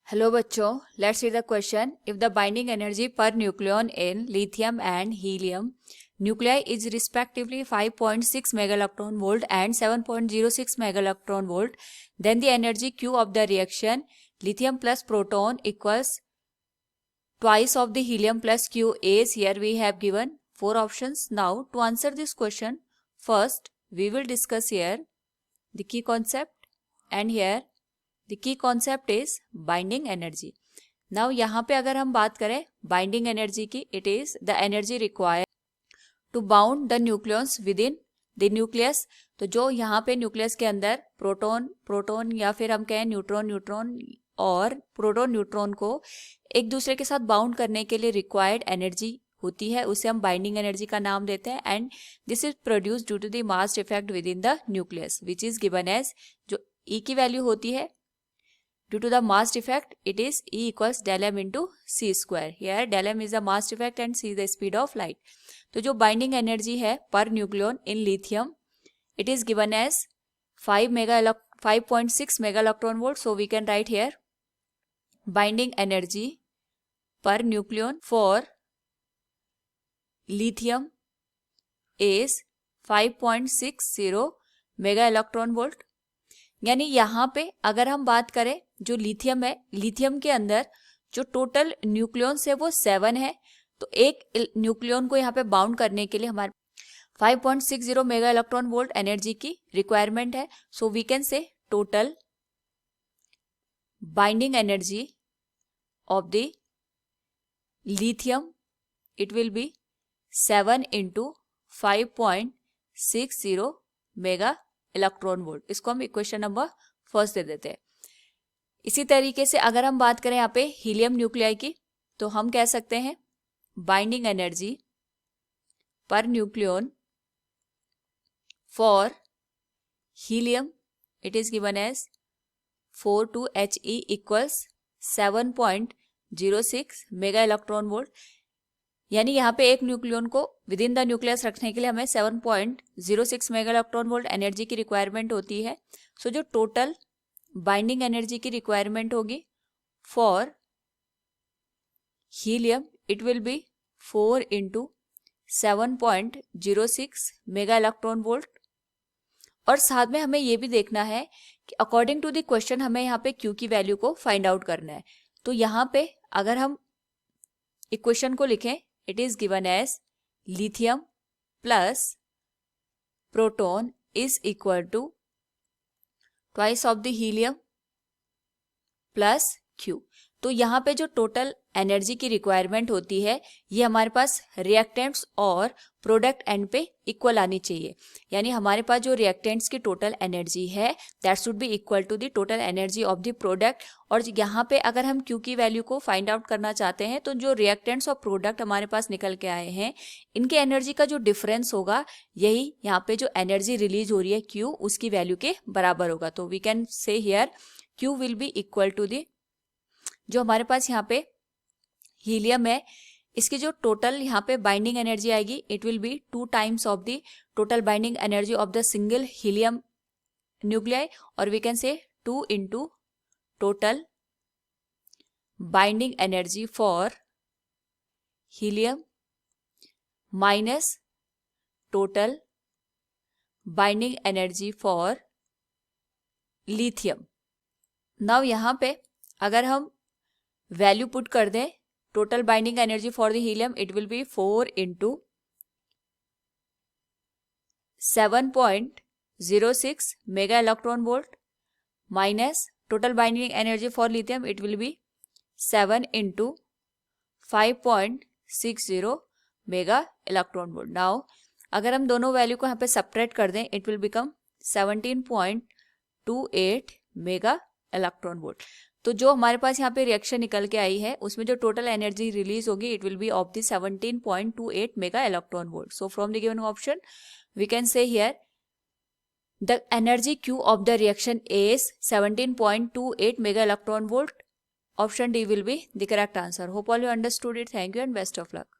Hello बच्चों, let's read the question. If the binding energy per nucleon in lithium and helium nuclei is respectively 5.6 megaelectron volt and 7.06 megaelectron volt, then the energy Q of the reaction lithium plus proton equals twice of the helium plus Q is. Here we have given 4 options. Now to answer this question, first we will discuss here the key concept, and here the key concept is binding energy. Now यहाँ पे अगर हम बात करें binding energy की, it is the energy required to bound the nucleons within the nucleus. तो जो यहाँ पे न्यूक्लियस के अंदर प्रोटॉन या फिर हम कहें न्यूट्रॉन और प्रोटॉन न्यूट्रॉन को एक दूसरे के साथ बाउंड करने के लिए रिक्वायर्ड एनर्जी होती है, उसे हम बाइंडिंग एनर्जी का नाम देते हैं. And this is produce due to the mass effect within the nucleus which is given as, जो E की वैल्यू होती है due to the mass effect, it is E equals del m into c square. Here del m is the mass effect and c is the speed of light. तो जो binding energy है per nucleon in lithium, it is given as 5.6 mega electron volt. So we can write here binding energy per nucleon for lithium is 5.60 mega electron volt. यानी यहाँ पे अगर हम बात करें जो लिथियम है, लिथियम के अंदर जो टोटल न्यूक्लियॉन्स है वो 7 है. तो एक न्यूक्लियॉन को यहाँ पे बाउंड करने के लिए हमारे 5.60 मेगा इलेक्ट्रॉन वोल्ट एनर्जी की रिक्वायरमेंट है. So we can say total binding energy of the lithium it will be 7 into 5.60 mega electron volt. इसको हम इक्वेशन नंबर फर्स्ट दे देते हैं. इसी तरीके से अगर हम बात करें यहाँ पे हीलियम न्यूक्लियाई की, तो हम कह सकते हैं binding energy per nucleon for helium it is given as 4.2He equals 7.06 mega electron volt. यानी यहाँ पे एक न्यूक्लियन को विद इन द न्यूक्लियस रखने के लिए हमें 7.06 मेगा इलेक्ट्रॉन वोल्ट एनर्जी की रिक्वायरमेंट होती है. सो जो टोटल बाइंडिंग एनर्जी की रिक्वायरमेंट होगी for helium it will be 4 into 7.06 mega electron volt. और साथ में हमें ये भी देखना है कि अकॉर्डिंग टू द क्वेश्चन हमें यहाँ पे Q की वैल्यू को फाइंड आउट करना है. तो यहाँ पे अगर हम इक्वेशन को लिखें, it is given as lithium plus proton is equal to twice of the helium plus Q. तो यहाँ पे जो टोटल एनर्जी की रिक्वायरमेंट होती है ये हमारे पास रिएक्टेंट्स और प्रोडक्ट एंड पे इक्वल आनी चाहिए. यानी हमारे पास जो रिएक्टेंट्स की टोटल एनर्जी है that should be equal to the total energy of the product. और यहाँ पे अगर हम Q की वैल्यू को फाइंड आउट करना चाहते हैं तो जो रिएक्टेंट्स और प्रोडक्ट हमारे पास निकल के आए हैं इनके एनर्जी का जो डिफरेंस होगा यही यहाँ पे जो एनर्जी रिलीज हो रही है Q उसकी वैल्यू के बराबर होगा. तो we can say here Q will be equal to the जो हमारे पास यहाँ पे हीलियम है इसकी जो टोटल यहाँ पे बाइंडिंग एनर्जी आएगी it will be 2 times of the total binding energy of the single helium nuclei. और we can say 2 into total binding energy for helium minus total binding energy for lithium. Now यहाँ पे अगर हम value put कर दें total binding energy for the helium it will be 4 into 7.06 mega electron volt minus total binding energy for lithium it will be 7 into 5.60 mega electron volt. Now अगर हम दोनों value को यहाँ पे सब्ट्रैक्ट कर दें it will become 17.28 mega electron volt. तो जो हमारे पास यहाँ पे रिएक्शन निकल के आई है उसमें जो टोटल एनर्जी रिलीज होगी it will be of the 17.28 mega electron volt. So from the given option we can say here the energy Q of the reaction is 17.28 mega electron volt. Option D will be the correct answer. Hope all you understood it. Thank you and best of luck.